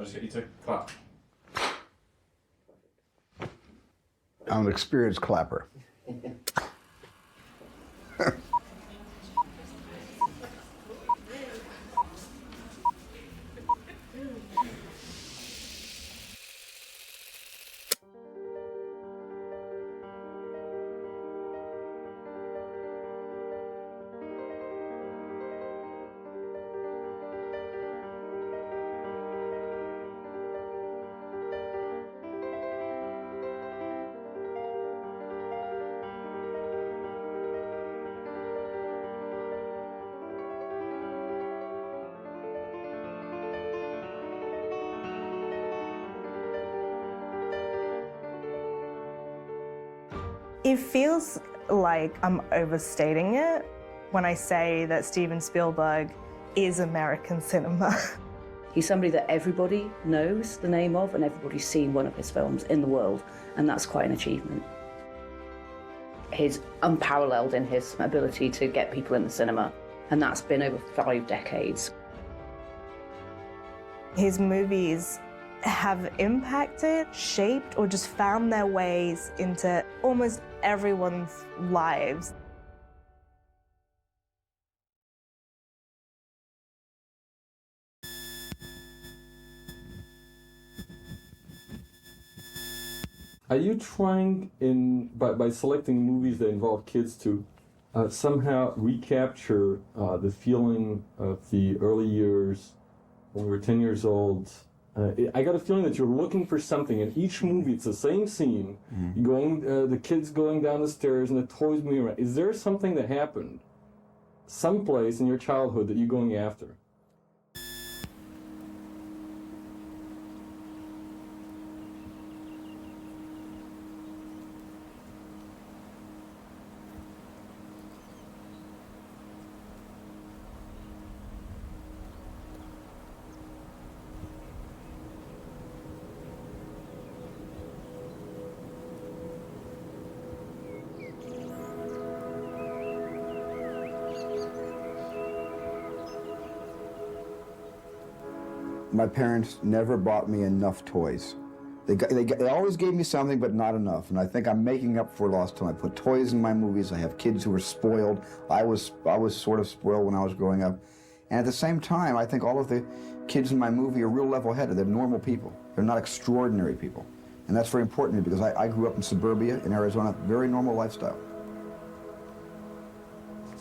I'll just get you to clap. I'm an experienced clapper. It feels like I'm overstating it when I say that Steven Spielberg is American cinema. He's somebody that everybody knows the name of and everybody's seen one of his films in the world, and that's quite an achievement. He's unparalleled in his ability to get people in the cinema, and that's been over 5 decades. His movies have impacted, shaped, or just found their ways into almost everyone's lives. Are you trying, by selecting movies that involve kids, to somehow recapture the feeling of the early years when we were 10 years old? I got a feeling that you're looking for something in each movie. It's the same scene. The kids going down the stairs and the toys moving around. Is there something that happened someplace in your childhood that you're going after? My parents never bought me enough toys. They always gave me something, but not enough. And I think I'm making up for lost time. I put toys in my movies. I have kids who are spoiled. I was sort of spoiled when I was growing up. And at the same time, I think all of the kids in my movie are real level-headed. They're normal people. They're not extraordinary people. And that's very important to me because I grew up in suburbia in Arizona, very normal lifestyle.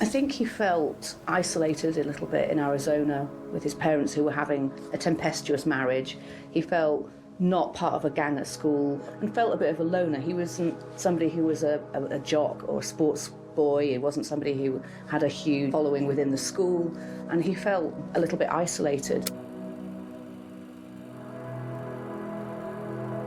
I think he felt isolated a little bit in Arizona with his parents who were having a tempestuous marriage. He felt not part of a gang at school and felt a bit of a loner. He wasn't somebody who was a jock or a sports boy. He wasn't somebody who had a huge following within the school, and he felt a little bit isolated.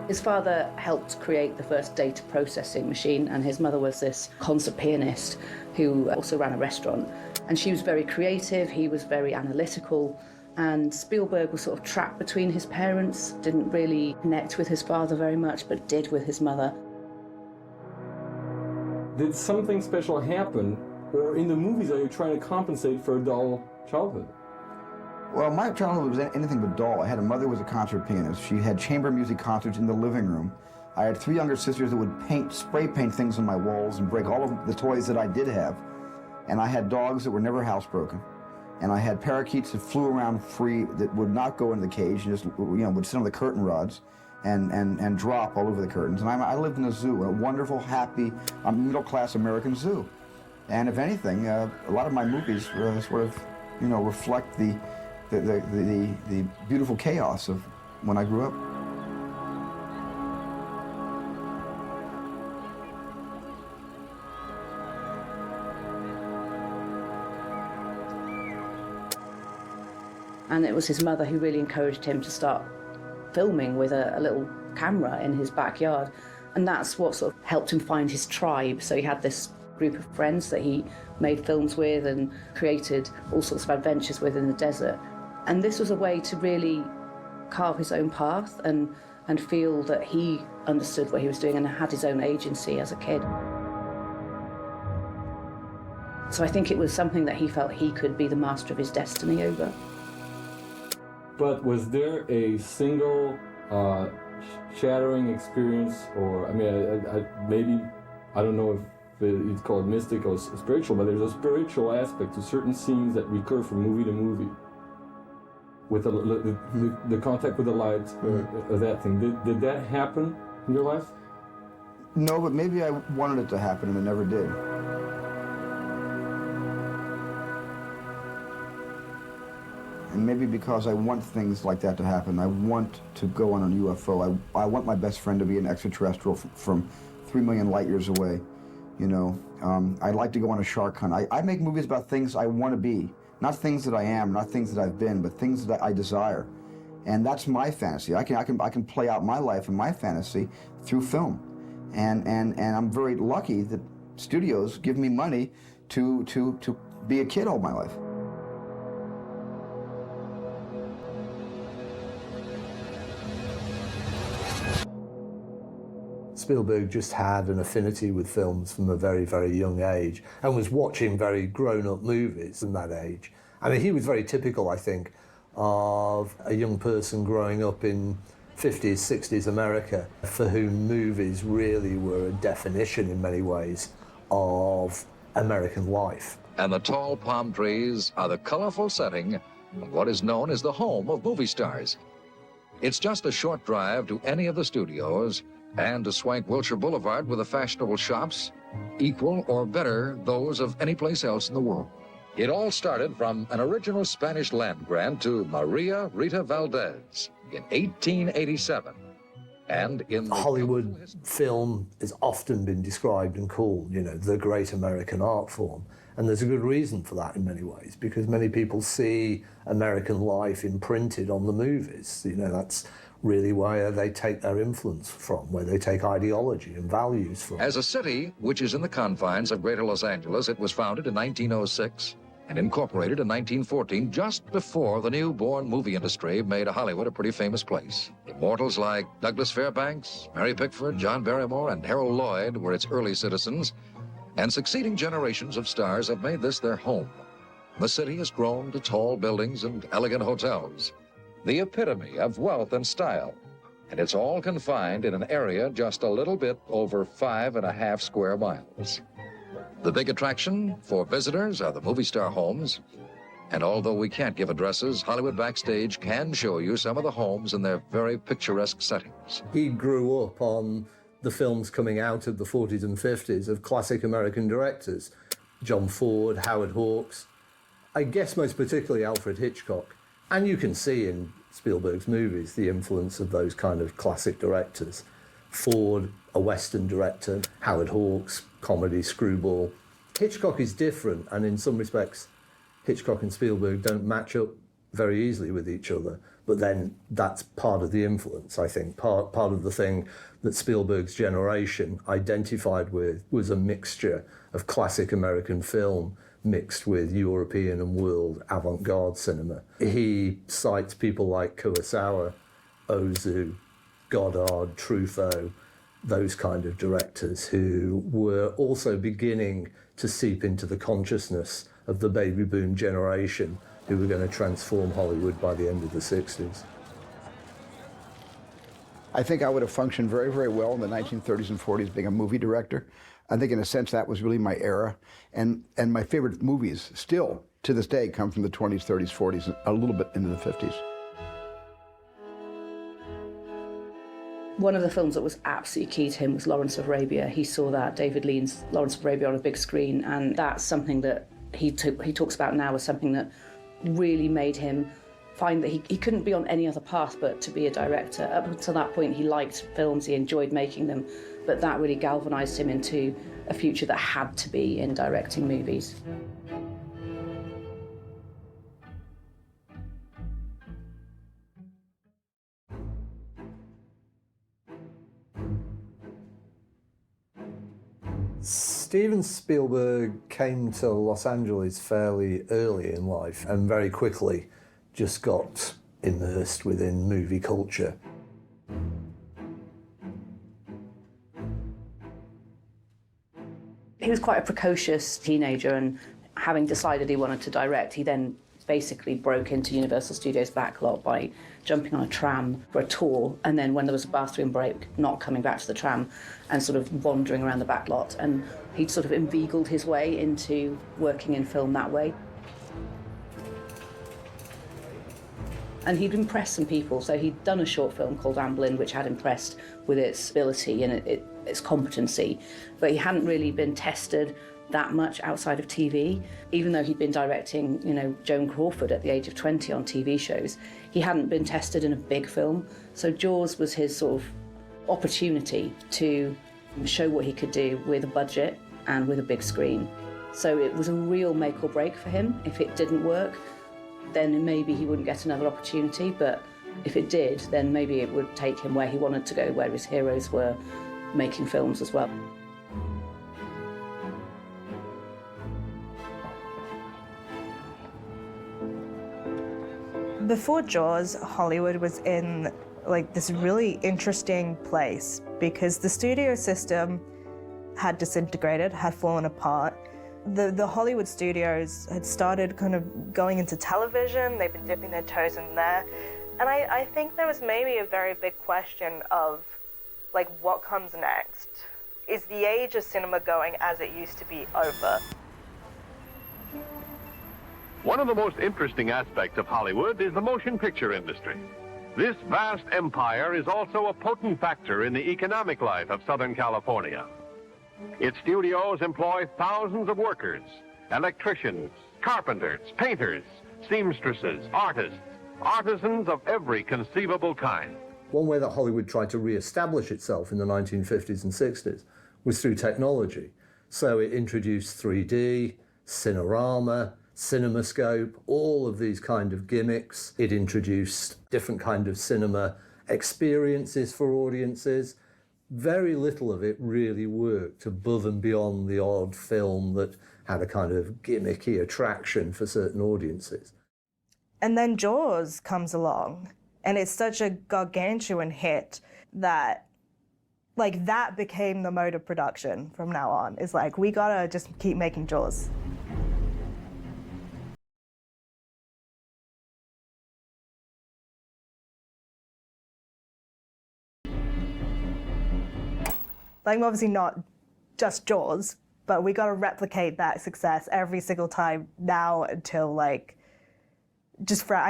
His father helped create the first data processing machine, and his mother was this concert pianist who also ran a restaurant. And she was very creative, he was very analytical, and Spielberg was sort of trapped between his parents, didn't really connect with his father very much, but did with his mother. Did something special happen, or in the movies are you trying to compensate for a dull childhood? Well, my childhood was anything but dull. I had a mother who was a concert pianist. She had chamber music concerts in the living room. I had 3 younger sisters that would spray paint things on my walls and break all of the toys that I did have. And I had dogs that were never housebroken. And I had parakeets that flew around free that would not go in the cage and just, would sit on the curtain rods and drop all over the curtains. And I lived in a zoo, a wonderful, happy, middle-class American zoo. And if anything, a lot of my movies sort of, reflect the beautiful chaos of when I grew up. And it was his mother who really encouraged him to start filming with a little camera in his backyard. And that's what sort of helped him find his tribe. So he had this group of friends that he made films with and created all sorts of adventures with in the desert. And this was a way to really carve his own path and feel that he understood what he was doing and had his own agency as a kid. So I think it was something that he felt he could be the master of his destiny over. But was there a single shattering experience, or I mean, maybe I don't know if it's called mystic or spiritual, but there's a spiritual aspect to certain scenes that recur from movie to movie. With the contact with the light, or that thing. Did that happen in your life? No, but maybe I wanted it to happen and it never did. And maybe because I want things like that to happen. I want to go on a UFO. I want my best friend to be an extraterrestrial from 3 million light years away. You know, I'd like to go on a shark hunt. I make movies about things I want to be. Not things that I am, not things that I've been, but things that I desire. And that's my fantasy. I can play out my life and my fantasy through film. And I'm very lucky that studios give me money to be a kid all my life. Spielberg just had an affinity with films from a very, very young age and was watching very grown-up movies from that age. I mean, he was very typical, I think, of a young person growing up in 50s, 60s America, for whom movies really were a definition in many ways of American life. And the tall palm trees are the colorful setting of what is known as the home of movie stars. It's just a short drive to any of the studios and to swank Wilshire Boulevard with the fashionable shops, equal or better those of any place else in the world. It all started from an original Spanish land grant to Maria Rita Valdez in 1887. And in the Hollywood film has often been described and called, you know, the great American art form. And there's a good reason for that in many ways, because many people see American life imprinted on the movies. You know, that's really where they take their influence from, where they take ideology and values from. As a city which is in the confines of Greater Los Angeles, it was founded in 1906 and incorporated in 1914, just before the newborn movie industry made Hollywood a pretty famous place. Immortals like Douglas Fairbanks, Mary Pickford, John Barrymore, and Harold Lloyd were its early citizens, and succeeding generations of stars have made this their home. The city has grown to tall buildings and elegant hotels, the epitome of wealth and style, and it's all confined in an area just a little bit over 5.5 square miles. The big attraction for visitors are the movie star homes, and although we can't give addresses, Hollywood Backstage can show you some of the homes in their very picturesque settings. He grew up on the films coming out of the 40s and 50s of classic American directors, John Ford, Howard Hawks, I guess most particularly Alfred Hitchcock. And you can see in Spielberg's movies the influence of those kind of classic directors. Ford, a Western director, Howard Hawks, comedy, screwball. Hitchcock is different, and in some respects, Hitchcock and Spielberg don't match up very easily with each other. But then that's part of the influence, I think. Part of the thing that Spielberg's generation identified with was a mixture of classic American film mixed with European and world avant-garde cinema. He cites people like Kurosawa, Ozu, Godard, Truffaut, those kind of directors who were also beginning to seep into the consciousness of the baby boom generation who were going to transform Hollywood by the end of the 60s. I think I would have functioned very, very well in the 1930s and 40s being a movie director. I think in a sense that was really my era. And my favorite movies still, to this day, come from the 20s, 30s, 40s, and a little bit into the 50s. One of the films that was absolutely key to him was Lawrence of Arabia. He saw that, David Lean's Lawrence of Arabia, on a big screen, and that's something that he talks about now as something that really made him find that he couldn't be on any other path but to be a director. Up until that point, he liked films, he enjoyed making them, but that really galvanised him into a future that had to be in directing movies. Steven Spielberg came to Los Angeles fairly early in life and very quickly just got immersed within movie culture. He was quite a precocious teenager, and having decided he wanted to direct, he then basically broke into Universal Studios' backlot by jumping on a tram for a tour, and then when there was a bathroom break, not coming back to the tram and sort of wandering around the backlot. And he'd sort of inveigled his way into working in film that way. And he'd impressed some people. So he'd done a short film called Anne Boleyn, which had impressed with its ability and its competency, but he hadn't really been tested that much outside of TV. Even though he'd been directing, Joan Crawford at the age of 20 on TV shows, he hadn't been tested in a big film. So Jaws was his sort of opportunity to show what he could do with a budget and with a big screen. So it was a real make or break for him. If it didn't work, then maybe he wouldn't get another opportunity, but if it did, then maybe it would take him where he wanted to go, where his heroes were making films as well. Before Jaws, Hollywood was in this really interesting place because the studio system had disintegrated, had fallen apart. The Hollywood studios had started kind of going into television. They've been dipping their toes in there. And I think there was maybe a very big question of, what comes next? Is the age of cinema going as it used to be over? One of the most interesting aspects of Hollywood is the motion picture industry. This vast empire is also a potent factor in the economic life of Southern California. Its studios employ thousands of workers, electricians, carpenters, painters, seamstresses, artists, artisans of every conceivable kind. One way that Hollywood tried to re-establish itself in the 1950s and 60s was through technology. So it introduced 3D, Cinerama, CinemaScope, all of these kind of gimmicks. It introduced different kind of cinema experiences for audiences. Very little of it really worked above and beyond the odd film that had a kind of gimmicky attraction for certain audiences. And then Jaws comes along, and it's such a gargantuan hit that that became the mode of production from now on. It's we gotta just keep making Jaws. Obviously not just Jaws, but we got to replicate that success every single time now until I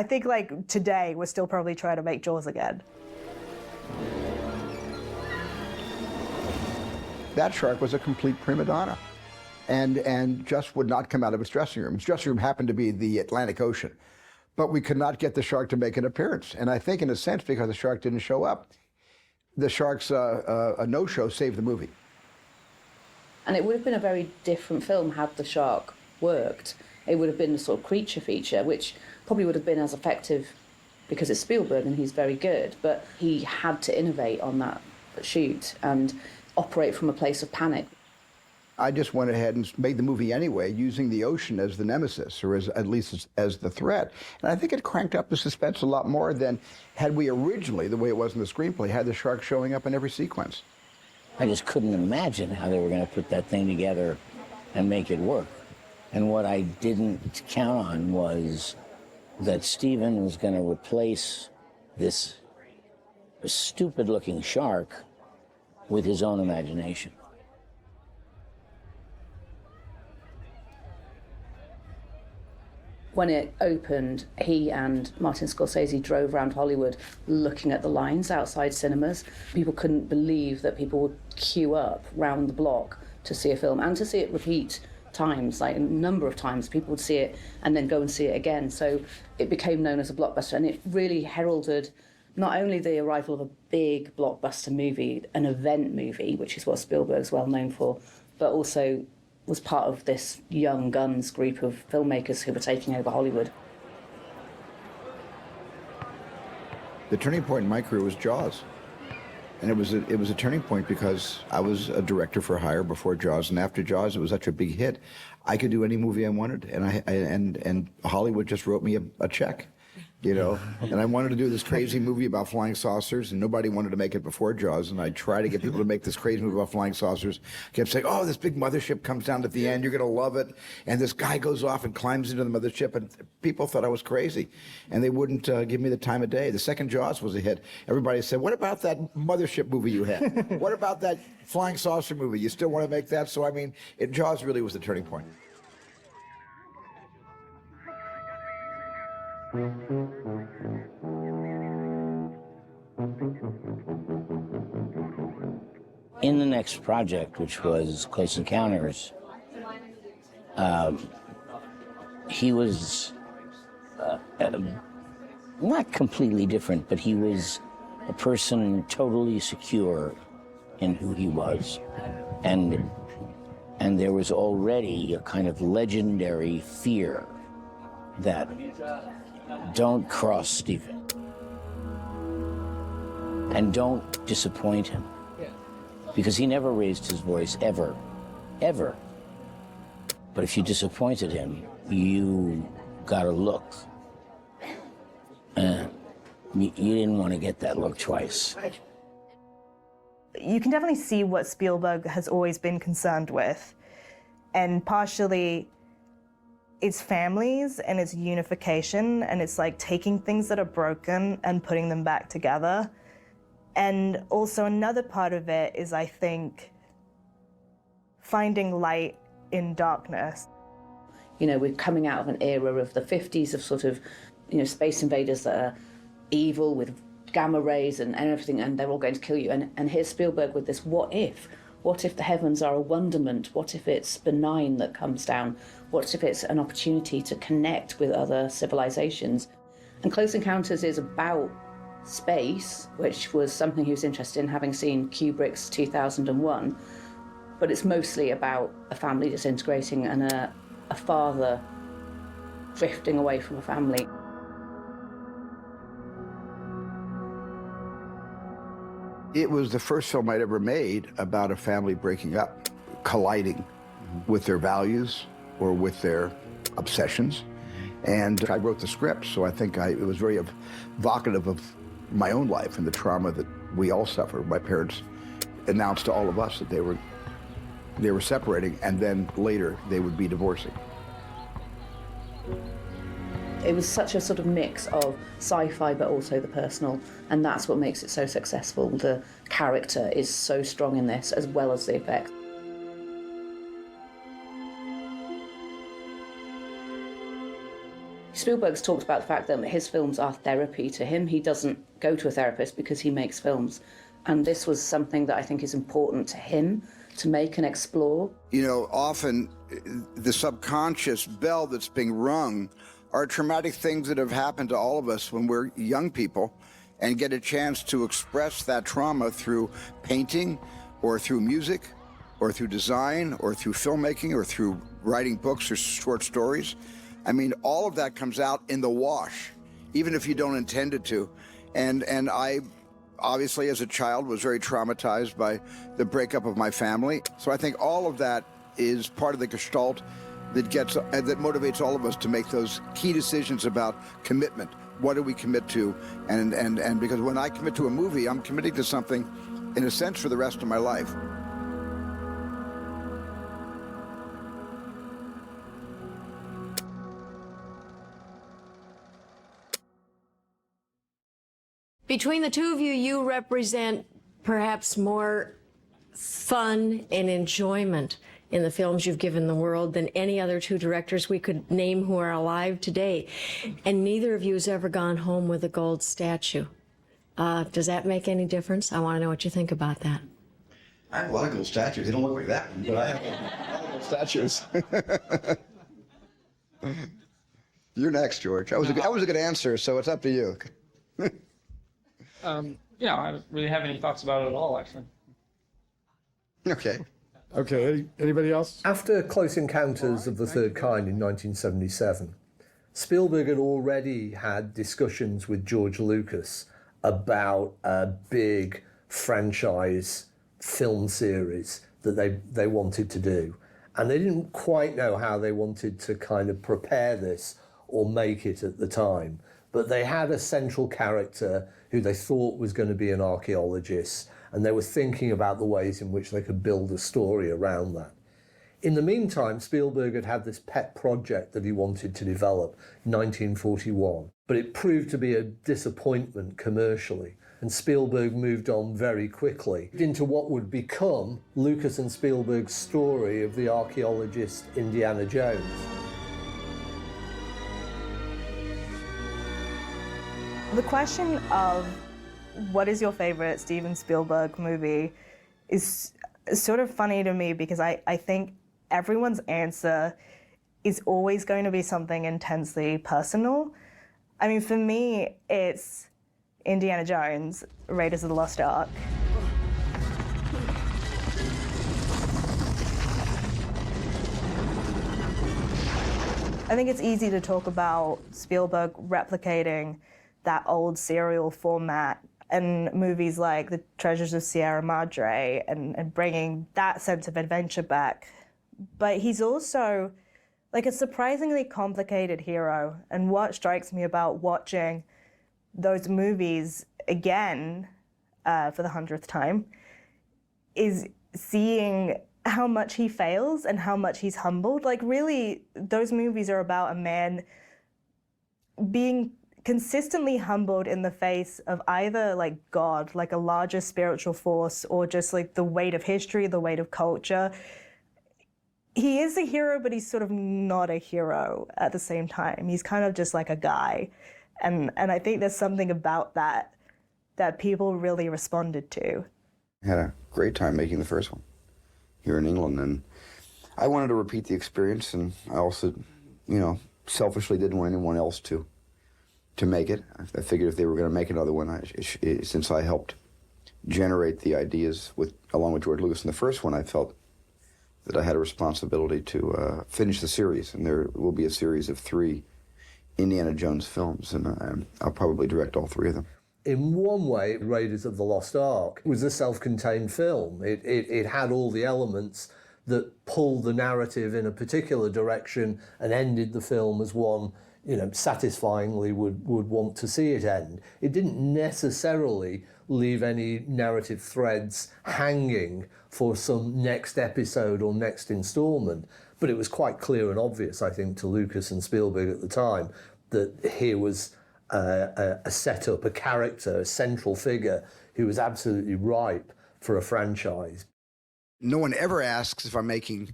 think today we're still probably trying to make Jaws again. That shark was a complete prima donna and just would not come out of its dressing room. Its dressing room happened to be the Atlantic Ocean, but we could not get the shark to make an appearance. And I think in a sense, because the shark didn't show up, the shark's a no-show saved the movie. And it would have been a very different film had the shark worked. It would have been a sort of creature feature, which probably would have been as effective because it's Spielberg and he's very good, but he had to innovate on that shoot and operate from a place of panic. I just went ahead and made the movie anyway, using the ocean as the nemesis, or at least as the threat. And I think it cranked up the suspense a lot more than had we originally, the way it was in the screenplay, had the shark showing up in every sequence. I just couldn't imagine how they were going to put that thing together and make it work. And what I didn't count on was that Steven was going to replace this stupid-looking shark with his own imagination. When it opened, he and Martin Scorsese drove around Hollywood looking at the lines outside cinemas. People couldn't believe that people would queue up round the block to see a film and to see it repeat times, a number of times. People would see it and then go and see it again. So it became known as a blockbuster, and it really heralded not only the arrival of a big blockbuster movie, an event movie, which is what Spielberg's well known for, but also was part of this young guns group of filmmakers who were taking over Hollywood. The turning point in my career was Jaws. And it was a turning point because I was a director for hire before Jaws, and after Jaws it was such a big hit, I could do any movie I wanted, and Hollywood just wrote me a check. you know. And I wanted to do this crazy movie about flying saucers, and nobody wanted to make it before Jaws. And I tried to get people to make this crazy movie about flying saucers. Kept saying, oh, this big mothership comes down at the end, you're going to love it. And this guy goes off and climbs into the mothership, and people thought I was crazy. And they wouldn't give me the time of day. The second Jaws was a hit. Everybody said, what about that mothership movie you had? What about that flying saucer movie? You still want to make that? So, I mean, Jaws really was the turning point. In the next project, which was Close Encounters, he was not completely different, but he was a person totally secure in who he was. And there was already a kind of legendary fear that don't cross Steven and don't disappoint him, because he never raised his voice ever. But if you disappointed him, you got a look. You didn't want to get that look twice. You can definitely see what Spielberg has always been concerned with, and partially it's families and it's unification, and it's like taking things that are broken and putting them back together. And also another part of it is, I think, finding light in darkness. You know, we're coming out of an era of the 50s of sort of, you know, space invaders that are evil with gamma rays and everything, and they're all going to kill you. And here's Spielberg with this what if? What if the heavens are a wonderment? What if it's benign that comes down? What if it's an opportunity to connect with other civilizations? And Close Encounters is about space, which was something he was interested in, having seen Kubrick's 2001. But it's mostly about a family disintegrating and a father drifting away from a family. It was the first film I'd ever made about a family breaking up, colliding with their values or with their obsessions. And I wrote the script, so I think it was very evocative of my own life and the trauma that we all suffer. My parents announced to all of us that they were separating, and then later they would be divorcing. It was such a sort of mix of sci-fi but also the personal, and that's what makes it so successful. The character is so strong in this, as well as the effects. Spielberg's talked about the fact that his films are therapy to him. He doesn't go to a therapist because he makes films. And this was something that I think is important to him to make and explore. You know, often the subconscious bell that's being rung are traumatic things that have happened to all of us when we're young people, and get a chance to express that trauma through painting or through music or through design or through filmmaking or through writing books or short stories. I mean, all of that comes out in the wash, even if you don't intend it to. And I, obviously, as a child, was very traumatized by the breakup of my family. So I think all of that is part of the gestalt that motivates all of us to make those key decisions about commitment. What do we commit to? And because when I commit to a movie, I'm committing to something, in a sense, for the rest of my life. Between the two of you, you represent perhaps more fun and enjoyment in the films you've given the world than any other two directors we could name who are alive today. And neither of you has ever gone home with a gold statue. Does that make any difference? I want to know what you think about that. I have a lot of gold statues. They don't look like that one, but I have a lot of gold statues. You're next, George. That was a good answer, so it's up to you. I don't really have any thoughts about it at all, actually. Okay. Okay, anybody else? After Close Encounters of the Third Kind in 1977, Spielberg had already had discussions with George Lucas about a big franchise film series that they wanted to do. And they didn't quite know how they wanted to kind of prepare this or make it at the time. but they had a central character who they thought was going to be an archaeologist, and they were thinking about the ways in which they could build a story around that. In the meantime, Spielberg had had this pet project that he wanted to develop in 1941, but it proved to be a disappointment commercially, and Spielberg moved on very quickly into what would become Lucas and Spielberg's story of the archaeologist Indiana Jones. The question of what is your favorite Steven Spielberg movie is sort of funny to me, because I think everyone's answer is always going to be something intensely personal. I mean, for me, it's Indiana Jones, Raiders of the Lost Ark. I think it's easy to talk about Spielberg replicating that old serial format and movies like The Treasures of Sierra Madre and bringing that sense of adventure back. But he's also like a surprisingly complicated hero. And what strikes me about watching those movies again for the 100th time is seeing how much he fails and how much he's humbled. Like, really, those movies are about a man being consistently humbled in the face of either like God, like a larger spiritual force, or just like the weight of history, the weight of culture. He is a hero, but he's sort of not a hero at the same time. He's kind of just like a guy. And I think there's something about that that people really responded to. I had a great time making the first one here in England, and I wanted to repeat the experience, and I also, selfishly didn't want anyone else to make it. I figured if they were going to make another one, since I helped generate the ideas along with George Lucas in the first one, I felt that I had a responsibility to finish the series, and there will be a series of 3 Indiana Jones films, and I'll probably direct all 3 of them. In one way, Raiders of the Lost Ark was a self-contained film. It had all the elements that pulled the narrative in a particular direction and ended the film as one satisfyingly would want to see it end. It didn't necessarily leave any narrative threads hanging for some next episode or next installment, but it was quite clear and obvious, I think, to Lucas and Spielberg at the time that here was a setup, a character, a central figure who was absolutely ripe for a franchise. No one ever asks if I'm making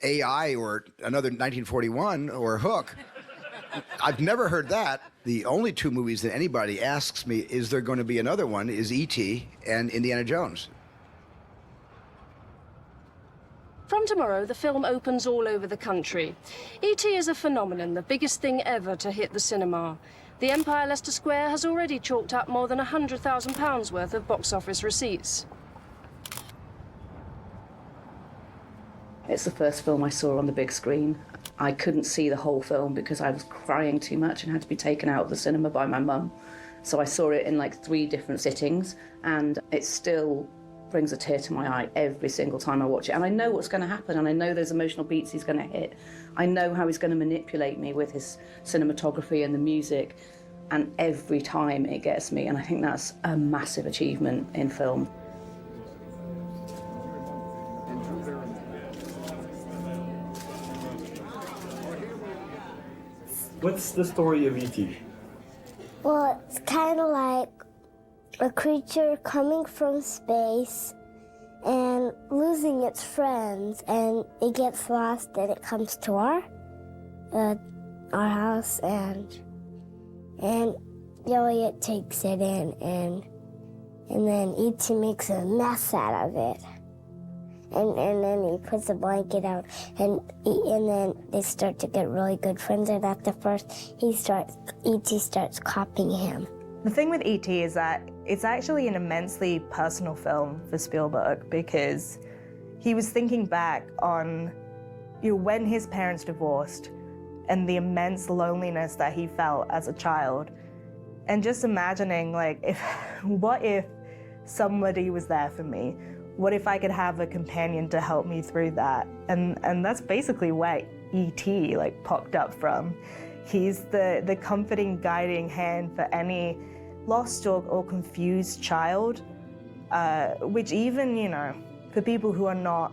AI or another 1941 or Hook. I've never heard that. The only 2 movies that anybody asks me, is there going to be another one, is E.T. and Indiana Jones. From tomorrow, the film opens all over the country. E.T. is a phenomenon, the biggest thing ever to hit the cinema. The Empire Leicester Square has already chalked up more than £100,000 worth of box office receipts. It's the first film I saw on the big screen. I couldn't see the whole film because I was crying too much and had to be taken out of the cinema by my mum. So I saw it in like 3 different sittings, and it still brings a tear to my eye every single time I watch it. And I know what's going to happen, and I know those emotional beats he's going to hit. I know how he's going to manipulate me with his cinematography and the music, and every time it gets me, and I think that's a massive achievement in film. What's the story of E.T.? Well, it's kind of like a creature coming from space and losing its friends, and it gets lost, and it comes to our house, and Elliot takes it in, and then E.T. makes a mess out of it. And then he puts a blanket out, and then they start to get really good friends. And at the first, E.T. starts copying him. The thing with E.T. is that it's actually an immensely personal film for Spielberg, because he was thinking back on when his parents divorced and the immense loneliness that he felt as a child, and just imagining what if somebody was there for me? What if I could have a companion to help me through that? And that's basically where E.T. popped up from. He's the comforting, guiding hand for any lost or confused child, which even, you know, for people who are not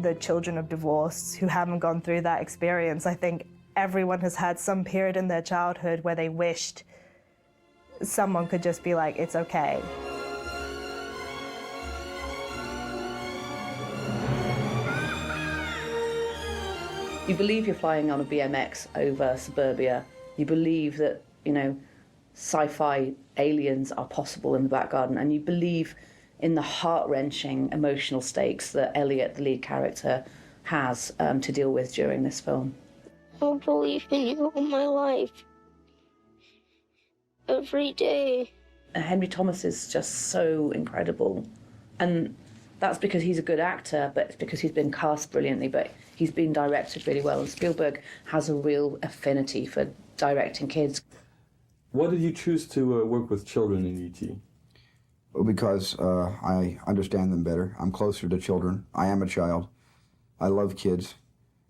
the children of divorce, who haven't gone through that experience, I think everyone has had some period in their childhood where they wished someone could just be like, it's okay. You believe you're flying on a BMX over suburbia. You believe that, you know, sci-fi aliens are possible in the back garden, and you believe in the heart-wrenching emotional stakes that Elliot, the lead character, has to deal with during this film. I believe in you all my life. Every day. Henry Thomas is just so incredible. And that's because he's a good actor, but it's because he's been cast brilliantly, but he's been directed really well. And Spielberg has a real affinity for directing kids. Why did you choose to work with children in E.T.? Well, because I understand them better. I'm closer to children. I am a child. I love kids.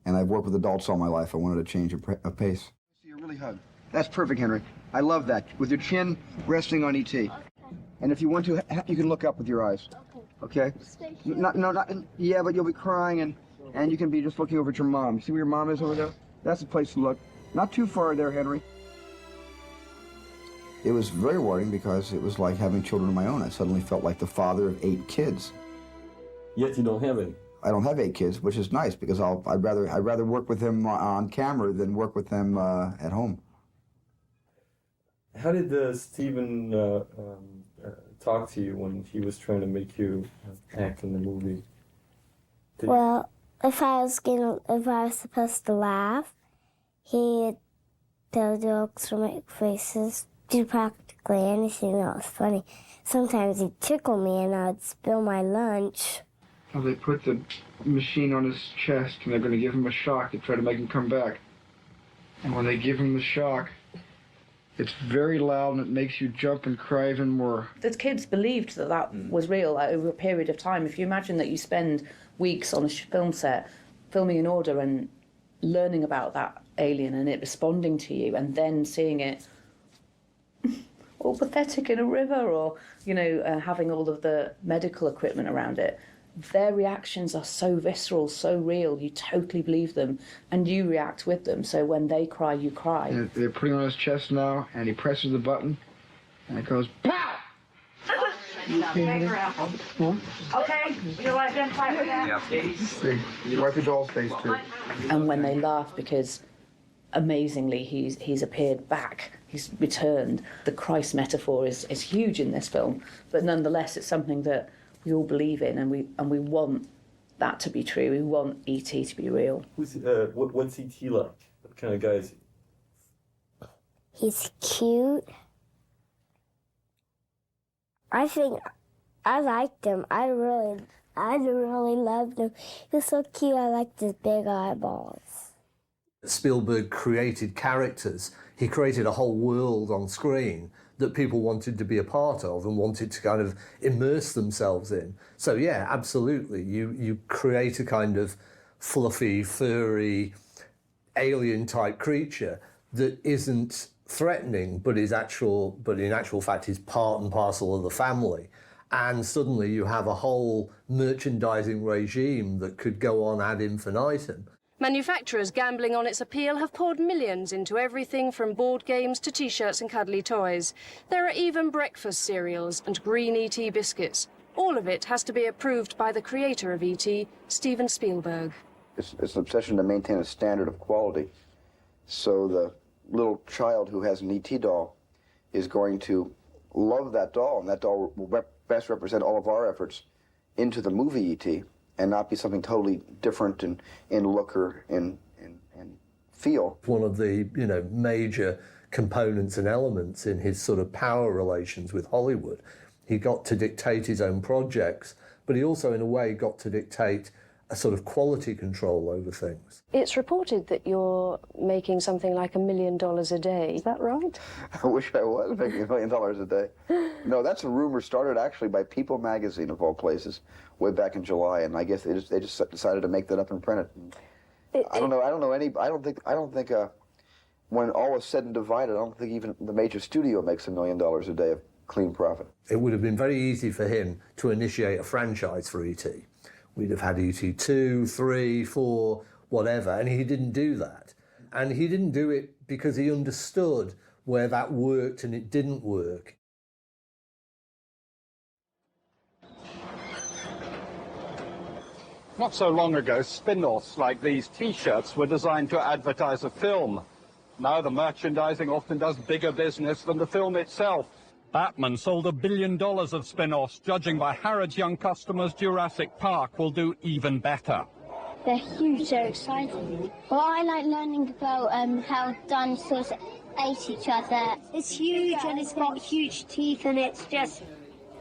And I've worked with adults all my life. I wanted to change a pace. See you really hug. That's perfect, Henry. I love that. With your chin resting on E.T. Okay. And if you want to, you can look up with your eyes. Okay? Yeah, but you'll be crying, and you can be just looking over at your mom. See where your mom is over there? That's the place to look. Not too far there, Henry. It was very rewarding because it was like having children of my own. I suddenly felt like the father of 8 kids. Yet you don't have any. I don't have 8 kids, which is nice because I'd rather work with them on camera than work with them at home. How did Steven talk to you when he was trying to make you act in the movie? Well, if I was supposed to laugh, he'd tell jokes or make faces, do practically anything that was funny. Sometimes he'd tickle me and I'd spill my lunch. Well, they put the machine on his chest and they're going to give him a shock to try to make him come back. And when they give him the shock, it's very loud and it makes you jump and cry even more. The kids believed that that was real over a period of time. If you imagine that you spend weeks on a film set, filming in order and learning about that alien and it responding to you, and then seeing it all pathetic in a river, or, you know, having all of the medical equipment around it, their reactions are so visceral, so real, you totally believe them, and you react with them. So when they cry, you cry. And they're putting on his chest now, and he presses the button, and it goes, POW! Okay, you want to fight with that? See, you wipe your doll's face too. And when they laugh, because amazingly he's appeared back, he's returned. The Christ metaphor is huge in this film, but nonetheless it's something that we all believe in, and we want that to be true. We want E.T. to be real. What's E.T. like? What kind of guy is he? He's cute. I think I liked him. I really loved him. He was so cute. I liked his big eyeballs. Spielberg created characters. He created a whole world on screen that people wanted to be a part of and wanted to kind of immerse themselves in. So yeah, absolutely. You create a kind of fluffy, furry, alien-type creature that isn't threatening, but in actual fact is part and parcel of the family. And suddenly you have a whole merchandising regime that could go on ad infinitum. Manufacturers gambling on its appeal have poured millions into everything from board games to T-shirts and cuddly toys. There are even breakfast cereals and green E.T. biscuits. All of it has to be approved by the creator of E.T., Steven Spielberg. It's an obsession to maintain a standard of quality. So the little child who has an E.T. doll is going to love that doll, and that doll will best represent all of our efforts into the movie E.T., and not be something totally different in look or in feel. One of the major components and elements in his sort of power relations with Hollywood. He got to dictate his own projects, but he also in a way got to dictate a sort of quality control over things. It's reported that you're making something like $1 million a day. Is that right? I wish I was making $1 million a day. No, that's a rumor started actually by People magazine of all places, way back in July, and I guess they just decided to make that up and print it. I don't think when all is said and divided, I don't think even the major studio makes $1 million a day of clean profit. It would have been very easy for him to initiate a franchise for E.T. We'd have had E.T. 2, 3, 4, whatever, and he didn't do that. And he didn't do it because he understood where that worked and it didn't work. Not so long ago, spin-offs like these T-shirts were designed to advertise a film. Now the merchandising often does bigger business than the film itself. Batman sold $1 billion of spin-offs. Judging by Harrods' young customers, Jurassic Park will do even better. They're huge, they're exciting. Well, I like learning about how dinosaurs ate each other. It's huge and it's got huge teeth and it's just...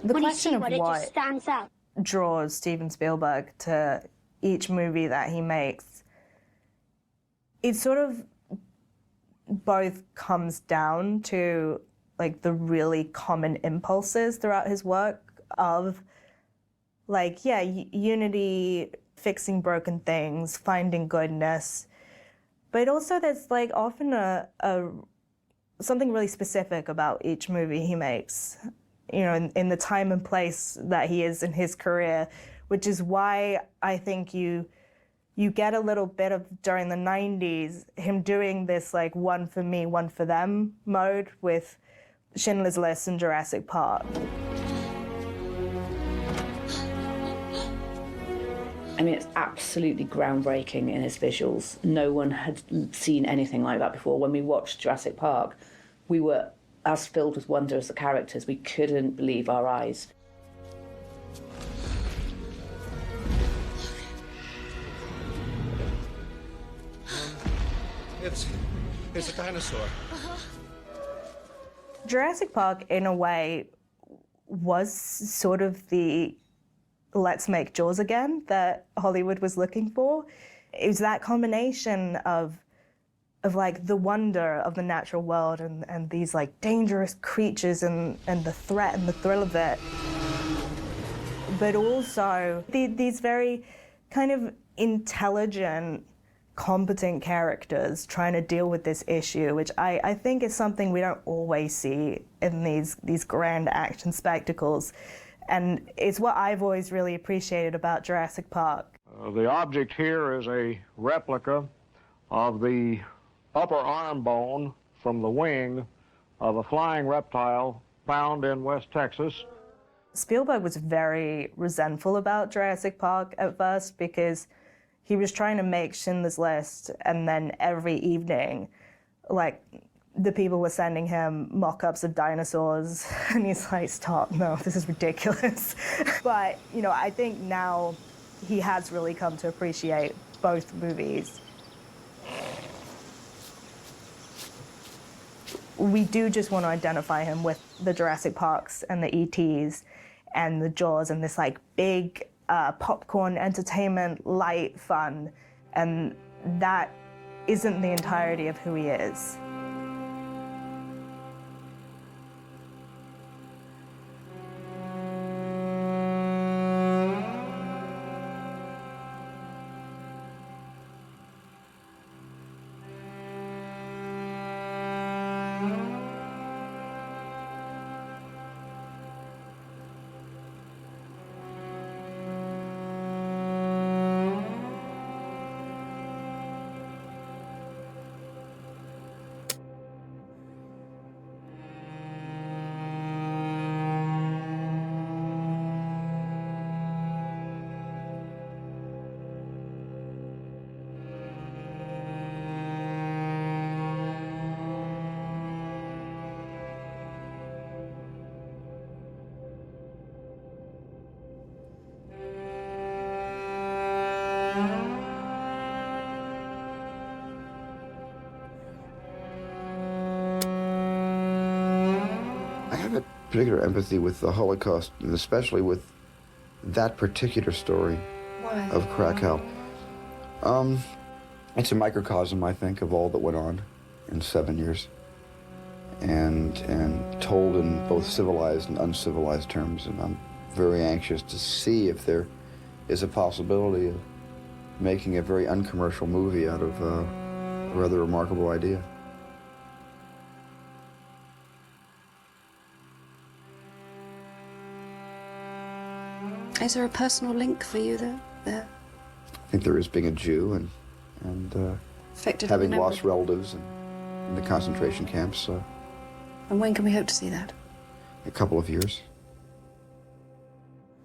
The question of it what just stands out. Draws Steven Spielberg to each movie that he makes, it sort of both comes down to like the really common impulses throughout his work of like, yeah, unity, fixing broken things, finding goodness. But also there's like often a something really specific about each movie he makes, you know, in the time and place that he is in his career, which is why I think you get a little bit of, during the 90s, him doing this like one for me, one for them mode with Schindler's List and Jurassic Park. I mean, it's absolutely groundbreaking in his visuals. No one had seen anything like that before. When we watched Jurassic Park, we were as filled with wonder as the characters. We couldn't believe our eyes. It's a dinosaur. Jurassic Park, in a way, was sort of the let's make Jaws again that Hollywood was looking for. It was that combination of like the wonder of the natural world and these like dangerous creatures and the threat and the thrill of it. But also these very kind of intelligent, competent characters trying to deal with this issue, which I think is something we don't always see in these grand action spectacles. And it's what I've always really appreciated about Jurassic Park. The object here is a replica of the upper arm bone from the wing of a flying reptile found in West Texas. Spielberg was very resentful about Jurassic Park at first because he was trying to make Schindler's List, and then every evening, like, the people were sending him mock-ups of dinosaurs, and he's like, stop, no, this is ridiculous. But, you know, I think now he has really come to appreciate both movies. We do just want to identify him with the Jurassic Parks and the ETs and the Jaws and this like big popcorn entertainment, light fun, and that isn't the entirety of who he is. Particular empathy with the Holocaust, and especially with that particular story of Krakow. It's a microcosm, I think, of all that went on in 7 years, and told in both civilized and uncivilized terms. And I'm very anxious to see if there is a possibility of making a very uncommercial movie out of a rather remarkable idea. Is there a personal link for you there? I think there is, being a Jew and having lost relatives in the concentration camps. And when can we hope to see that? A couple of years.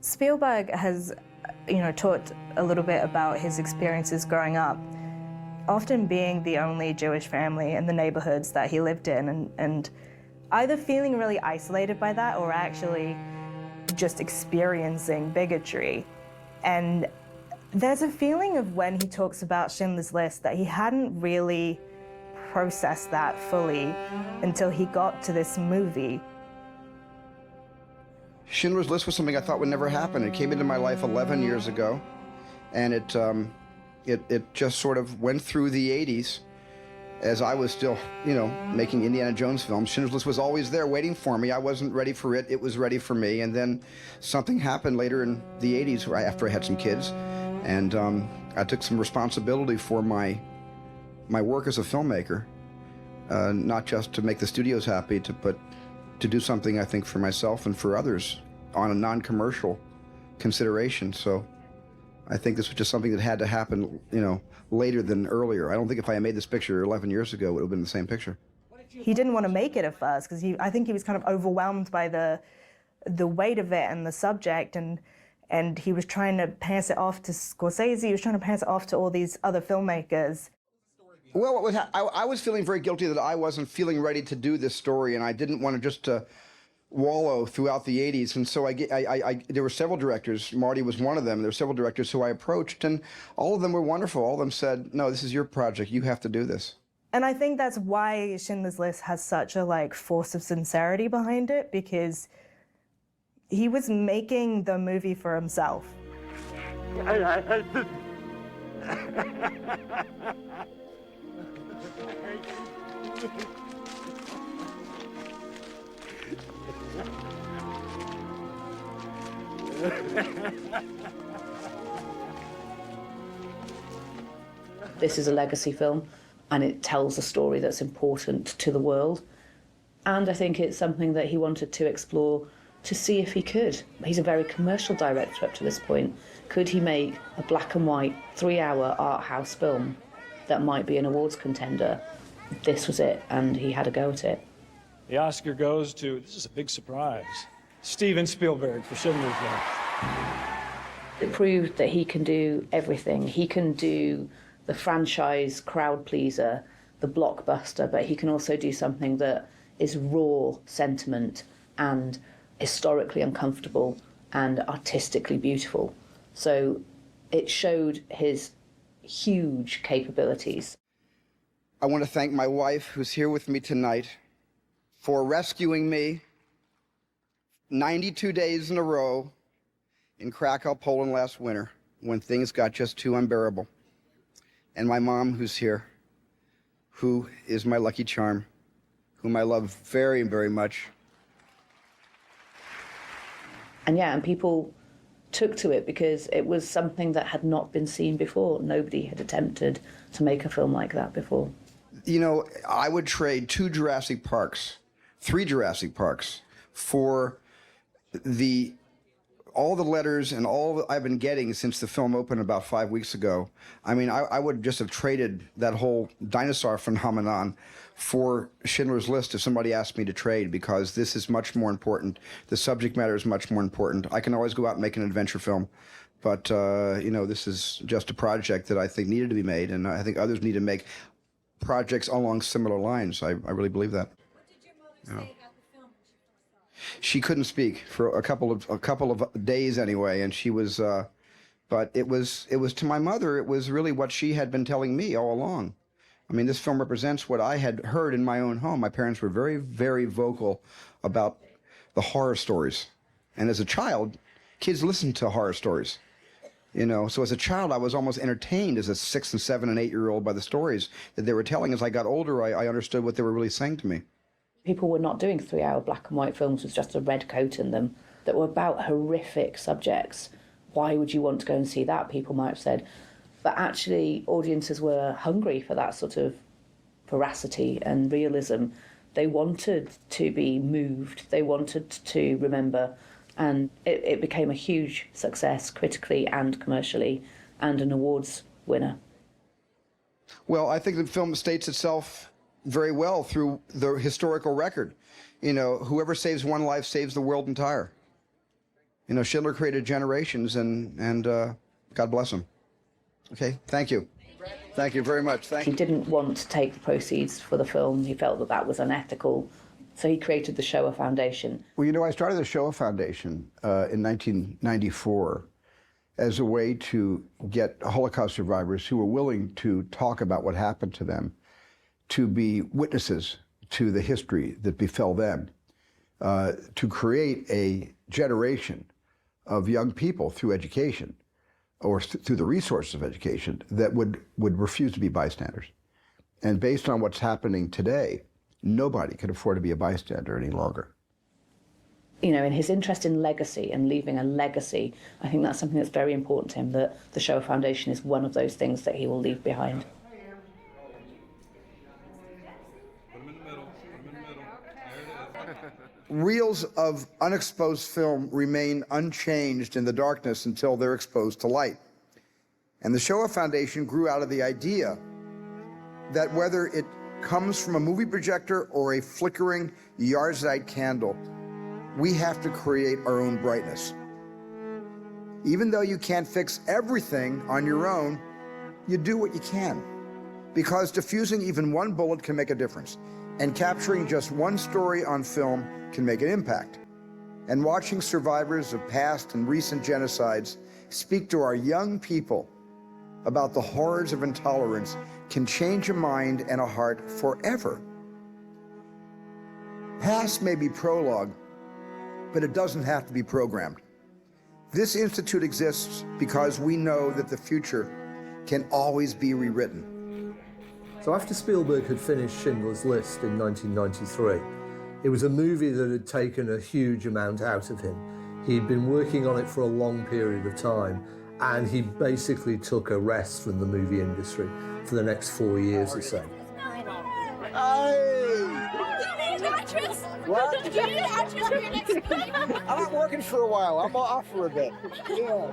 Spielberg has, talked a little bit about his experiences growing up, often being the only Jewish family in the neighborhoods that he lived in, and either feeling really isolated by that or actually just experiencing bigotry. And there's a feeling of when he talks about Schindler's List that he hadn't really processed that fully until he got to this movie. Schindler's List was something I thought would never happen. It came into my life 11 years ago, and it just sort of went through the 80s as I was still, making Indiana Jones films. Schindler's List was always there waiting for me. I wasn't ready for it. It was ready for me. And then something happened later in the 80s after I had some kids, and I took some responsibility for my work as a filmmaker, not just to make the studios happy, but to do something, I think, for myself and for others on a non-commercial consideration. So I think this was just something that had to happen, later than earlier. I don't think if I had made this picture 11 years ago, it would have been the same picture. He didn't want to make it at first because I think he was kind of overwhelmed by the weight of it and the subject, and he was trying to pass it off to Scorsese. He was trying to pass it off to all these other filmmakers. Well, I was feeling very guilty that I wasn't feeling ready to do this story, and I didn't want to just wallow throughout the 80s. And so there were several directors. Marty was one of them. There were several directors who I approached, and all of them were wonderful. All of them said, no, this is your project. You have to do this. And I think that's why Schindler's List has such a force of sincerity behind it, because he was making the movie for himself. This is a legacy film, and it tells a story that's important to the world. And I think it's something that he wanted to explore to see if he could. He's a very commercial director up to this point. Could he make a black and white 3-hour art house film that might be an awards contender? This was it, and he had a go at it. The Oscar goes to, this is a big surprise, Steven Spielberg for Schindler's List. It proved that he can do everything. He can do the franchise crowd pleaser, the blockbuster, but he can also do something that is raw sentiment and historically uncomfortable and artistically beautiful. So it showed his huge capabilities. I want to thank my wife, who's here with me tonight, for rescuing me 92 days in a row in Krakow, Poland last winter, when things got just too unbearable. And my mom, who's here, who is my lucky charm, whom I love very, very much. And people took to it because it was something that had not been seen before. Nobody had attempted to make a film like that before. I would trade 2 Jurassic Parks, 3 Jurassic Parks, for all the letters and all that I've been getting since the film opened about 5 weeks ago. I mean, I would just have traded that whole dinosaur phenomenon for Schindler's List if somebody asked me to trade, because this is much more important. The subject matter is much more important. I can always go out and make an adventure film, but, this is just a project that I think needed to be made, and I think others need to make projects along similar lines. I really believe that. What did your mother say about the film? She couldn't speak for a couple of days anyway, and she was, but it was to my mother, it was really what she had been telling me all along. I mean, this film represents what I had heard in my own home. My parents were very, very vocal about the horror stories, and as a child, kids listened to horror stories. So as a child, I was almost entertained as a 6 and 7 and 8-year-old by the stories that they were telling. As I got older, I understood what they were really saying to me. People were not doing 3-hour black and white films with just a red coat in them that were about horrific subjects. Why would you want to go and see that? People might have said. But actually, audiences were hungry for that sort of veracity and realism. They wanted to be moved. They wanted to remember And it became a huge success critically and commercially, and an awards winner. Well, I think the film states itself very well through the historical record. You know, whoever saves one life saves the world entire. You know, Schindler created generations, and God bless him. Okay, thank you. Thank you very much. Thank you. He didn't want to take the proceeds for the film. He felt that that was unethical. So he created the Shoah Foundation. Well, you know, I started the Shoah Foundation in 1994 as a way to get Holocaust survivors who were willing to talk about what happened to them to be witnesses to the history that befell them, to create a generation of young people through education or through the resources of education that would refuse to be bystanders. And based on what's happening today, nobody can afford to be a bystander any longer. You know, in his interest in legacy and leaving a legacy, I think that's something that's very important to him, that the Shoah Foundation is one of those things that he will leave behind. Reels of unexposed film remain unchanged in the darkness until they're exposed to light. And the Shoah Foundation grew out of the idea that whether it comes from a movie projector or a flickering yahrzeit candle, we have to create our own brightness. Even though you can't fix everything on your own, you do what you can. Because diffusing even one bullet can make a difference. And capturing just one story on film can make an impact. And watching survivors of past and recent genocides speak to our young people about the horrors of intolerance can change a mind and a heart forever. Past may be prologue, but it doesn't have to be programmed. This institute exists because we know that the future can always be rewritten. So after Spielberg had finished Schindler's List in 1993, it was a movie that had taken a huge amount out of him. He'd been working on it for a long period of time, and he basically took a rest from the movie industry for the next 4 years or so. What? You need an actress for your next film? I'm not working for a while. I'm off for a bit. Yeah.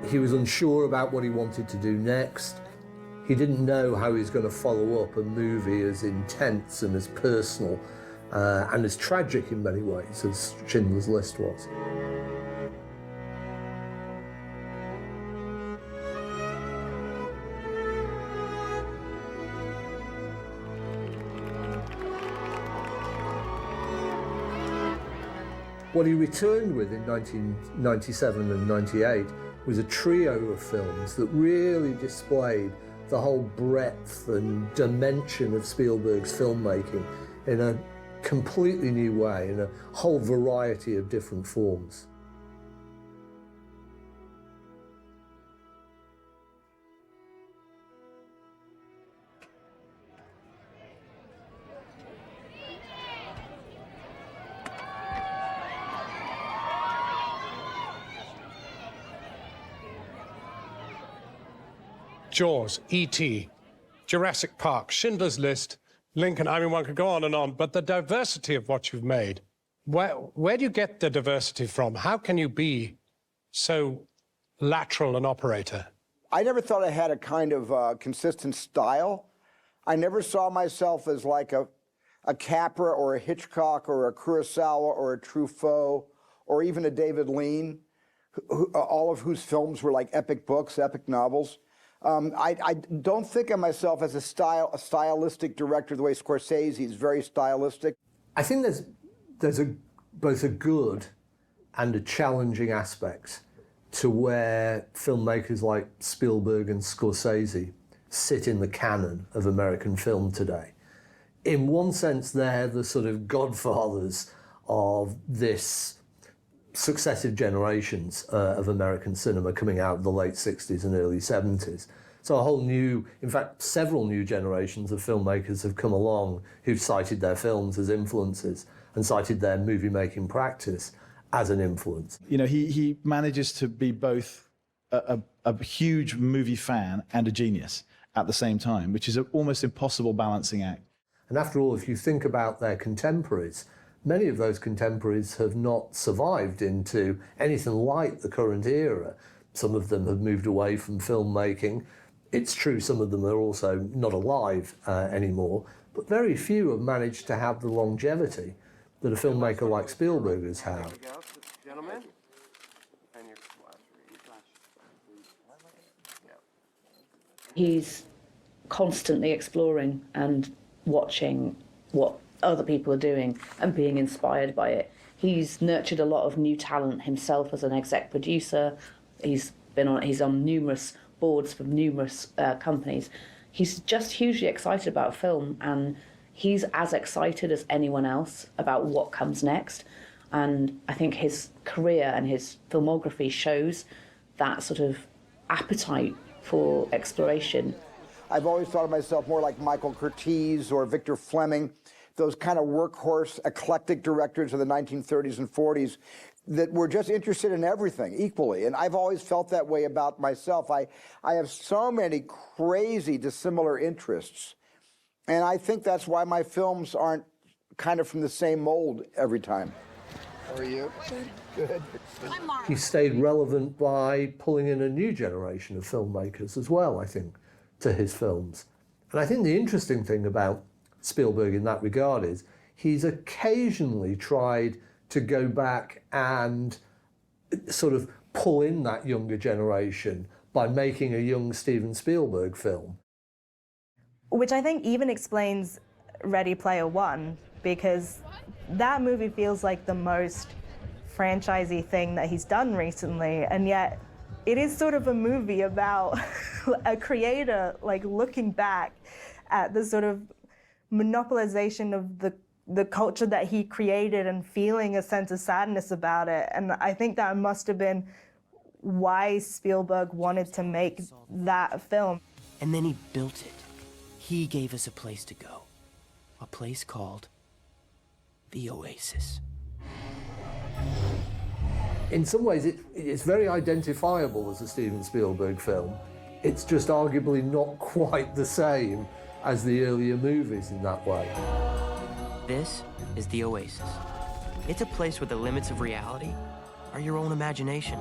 He was unsure about what he wanted to do next. He didn't know how he was going to follow up a movie as intense and as personal and as tragic in many ways as Schindler's List was. What he returned with in 1997 and 98 was a trio of films that really displayed the whole breadth and dimension of Spielberg's filmmaking in a completely new way, in a whole variety of different forms. Jaws, E.T., Jurassic Park, Schindler's List, Lincoln. I mean, one could go on, but the diversity of what you've made, where do you get the diversity from? How can you be so lateral an operator? I never thought I had a kind of consistent style. I never saw myself as like a Capra or a Hitchcock or a Kurosawa or a Truffaut or even a David Lean, all of whose films were like epic books, epic novels. I don't think of myself as a stylistic director the way Scorsese is very stylistic. I think there's both a good and a challenging aspect to where filmmakers like Spielberg and Scorsese sit in the canon of American film today. In one sense, they're the sort of godfathers of this successive generations of American cinema coming out of the late 60s and early 70s. So a whole new, in fact, several new generations of filmmakers have come along who've cited their films as influences and cited their movie-making practice as an influence. You know, he manages to be both a huge movie fan and a genius. at the same time, which is an almost impossible balancing act. And after all, if you think about their contemporaries, many of those contemporaries have not survived into anything like the current era. Some of them have moved away from filmmaking. It's true some of them are also not alive anymore, but very few have managed to have the longevity that a filmmaker like Spielberg has had. Gentlemen. He's constantly exploring and watching what other people are doing and being inspired by it. He's nurtured a lot of new talent himself as an exec producer. He's on numerous boards for numerous companies. He's just hugely excited about film, and he's as excited as anyone else about what comes next. And I think his career and his filmography shows that sort of appetite for exploration. I've always thought of myself more like Michael Curtiz or Victor Fleming, those kind of workhorse, eclectic directors of the 1930s and 40s that were just interested in everything equally. And I've always felt that way about myself. I have so many crazy dissimilar interests. And I think that's why my films aren't kind of from the same mold every time. How are you? Good. He stayed relevant by pulling in a new generation of filmmakers as well, I think, to his films. And I think the interesting thing about Spielberg in that regard is he's occasionally tried to go back and sort of pull in that younger generation by making a young Steven Spielberg film. Which I think even explains Ready Player One, because that movie feels like the most franchisey thing that he's done recently, and yet it is sort of a movie about a creator like looking back at the sort of monopolization of the culture that he created and feeling a sense of sadness about it. And I think that must have been why Spielberg wanted to make that film. And then he built it. He gave us a place to go. A place called the Oasis. In some ways, it's very identifiable as a Steven Spielberg film. It's just arguably not quite the same as the earlier movies in that way. This is the Oasis. It's a place where the limits of reality are your own imagination.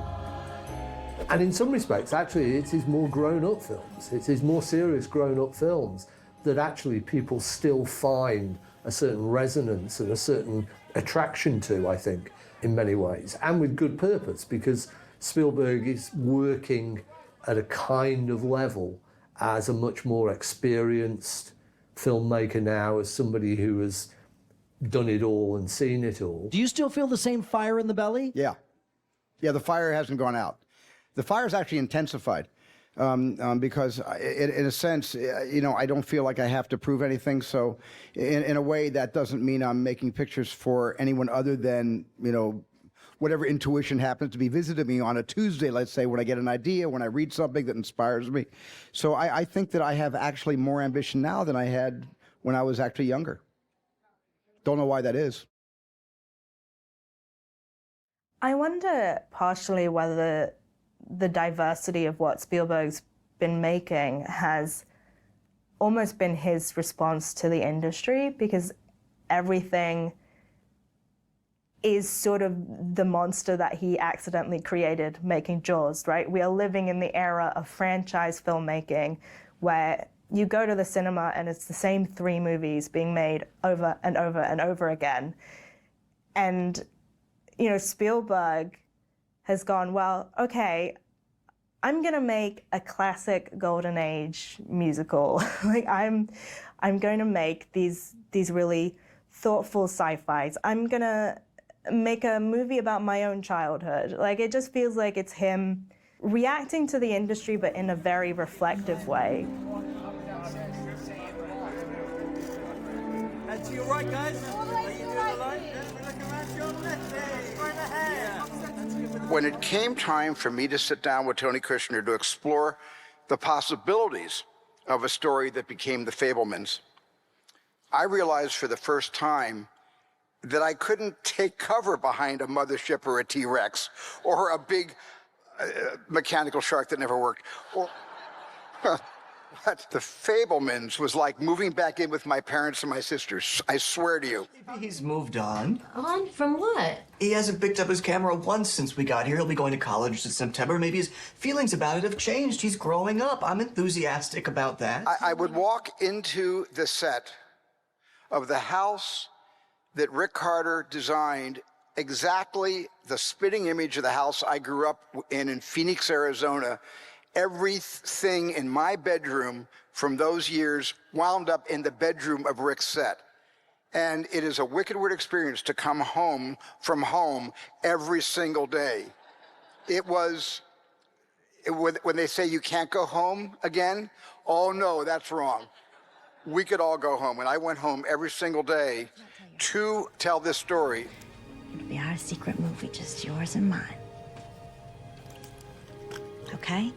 And in some respects, actually, it's his more grown-up films. It's his more serious grown-up films that actually people still find a certain resonance and a certain attraction to, I think, in many ways, and with good purpose, because Spielberg is working at a kind of level as a much more experienced filmmaker now, as somebody who has done it all and seen it all. Do you still feel the same fire in the belly? Yeah. Yeah, the fire hasn't gone out. The fire's actually intensified because in a sense, you know, I don't feel like I have to prove anything. So in a way, that doesn't mean I'm making pictures for anyone other than, you know, whatever intuition happens to be visited me on a Tuesday, let's say, when I get an idea, when I read something that inspires me. So I think that I have actually more ambition now than I had when I was actually younger. Don't know why that is. I wonder partially whether the diversity of what Spielberg's been making has almost been his response to the industry, because everything is sort of the monster that he accidentally created making Jaws, right? We are living in the era of franchise filmmaking where you go to the cinema and it's the same 3 movies being made over and over and over again. And, you know, Spielberg has gone, well, okay, I'm gonna make a classic golden age musical. Like I'm going to make these really thoughtful sci-fis. I'm gonna make a movie about my own childhood. Like it just feels like it's him reacting to the industry, but in a very reflective way. To your right, guys. Are you doing the line? Look around to your left there. Right ahead. When it came time for me to sit down with Tony Kushner to explore the possibilities of a story that became The Fabelmans, I realized for the first time that I couldn't take cover behind a mothership or a T-Rex or a big mechanical shark that never worked. But the Fabelmans was like moving back in with my parents and my sisters. I swear to you. Maybe he's moved on. On from what? He hasn't picked up his camera once since we got here. He'll be going to college in September. Maybe his feelings about it have changed. He's growing up. I'm enthusiastic about that. I would walk into the set of the house that Rick Carter designed, exactly the spitting image of the house I grew up in Phoenix, Arizona. Everything in my bedroom from those years wound up in the bedroom of Rick's set. And it is a wicked weird experience to come home from home every single day. When they say you can't go home again, oh no, that's wrong. We could all go home. And I went home every single day to tell this story. It'll be our secret movie, just yours and mine. Okay?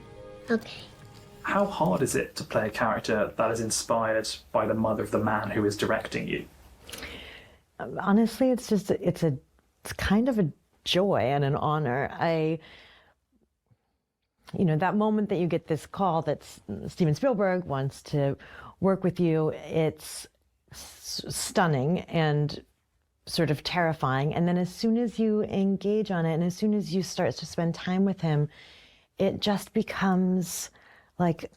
Okay. How hard is it to play a character that is inspired by the mother of the man who is directing you? Honestly, it's kind of a joy and an honor. That moment that you get this call that Steven Spielberg wants to work with you, it's stunning and sort of terrifying. And then as soon as you engage on it and as soon as you start to spend time with him, it just becomes like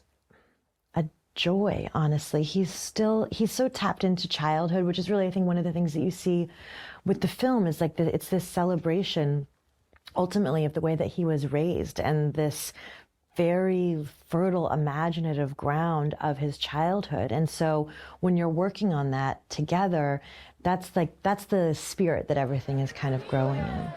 a joy, honestly. He's so tapped into childhood, which is really, I think, one of the things that you see with the film is like it's this celebration ultimately of the way that he was raised and this very fertile, imaginative ground of his childhood. And so when you're working on that together, that's the spirit that everything is kind of growing in.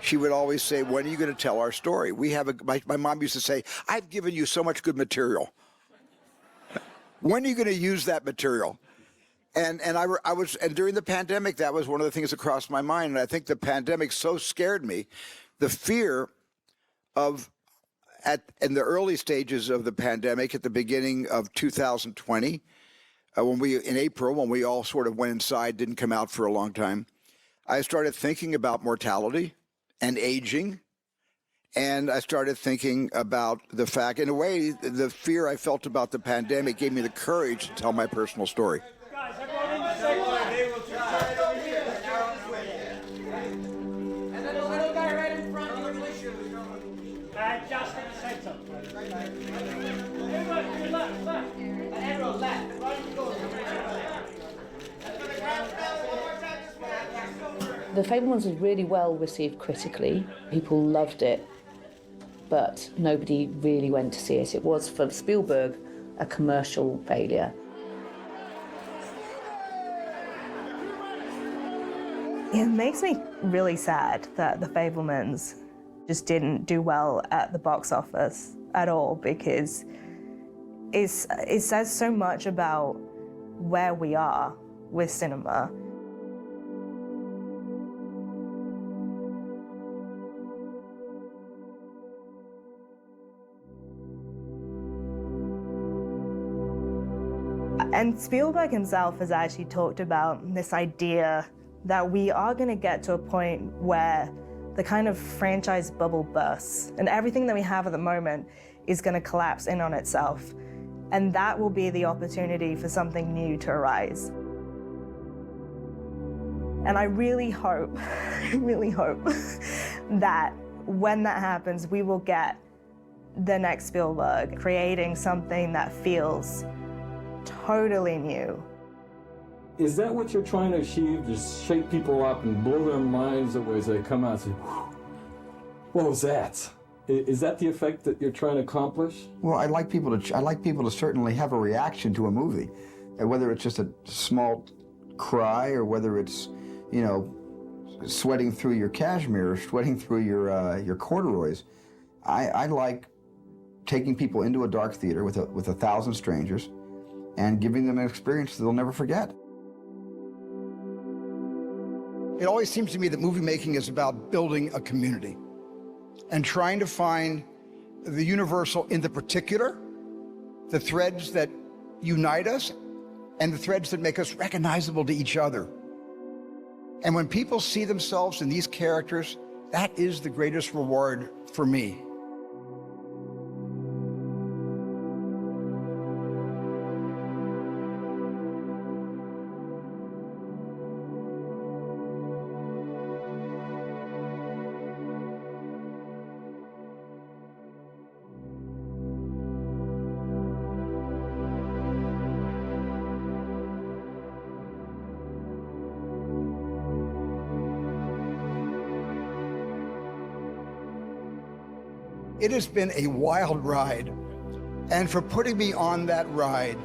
She would always say, when are you going to tell our story? My mom used to say, I've given you so much good material. When are you going to use that material? And during the pandemic, that was one of the things that crossed my mind. And I think the pandemic so scared me, the fear of, in the early stages of the pandemic, at the beginning of 2020, in April, when we all sort of went inside, didn't come out for a long time, I started thinking about mortality and aging. And I started thinking about the fact, in a way, the fear I felt about the pandemic gave me the courage to tell my personal story. Guys, everyone in the sanctuary. They will try over here. And then the little guy right in front of the issue. Just in the center. Everyone, to your left, left. And everyone left. Right, you go. The Fabelmans was really well received critically. People loved it, but nobody really went to see it. It was, for Spielberg, a commercial failure. It makes me really sad that the Fabelmans just didn't do well at the box office at all, because it says so much about where we are with cinema. And Spielberg himself has actually talked about this idea that we are going to get to a point where the kind of franchise bubble bursts and everything that we have at the moment is going to collapse in on itself. And that will be the opportunity for something new to arise. And I really hope that when that happens, we will get the next Spielberg creating something that feels totally new. Is that what you're trying to achieve? Just shake people up and blow their minds away as they come out and say, what was that? Is that the effect that you're trying to accomplish? Well, I'd like people to certainly have a reaction to a movie, whether it's just a small cry or whether it's, sweating through your cashmere, or sweating through your corduroys. I like taking people into a dark theater with 1,000 strangers and giving them an experience that they'll never forget. It always seems to me that movie making is about building a community and trying to find the universal in the particular, the threads that unite us, and the threads that make us recognizable to each other. And when people see themselves in these characters, that is the greatest reward for me. It has been a wild ride, and for putting me on that ride,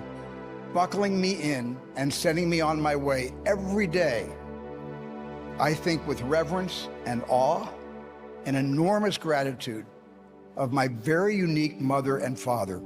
buckling me in and sending me on my way every day, I think with reverence and awe and enormous gratitude of my very unique mother and father.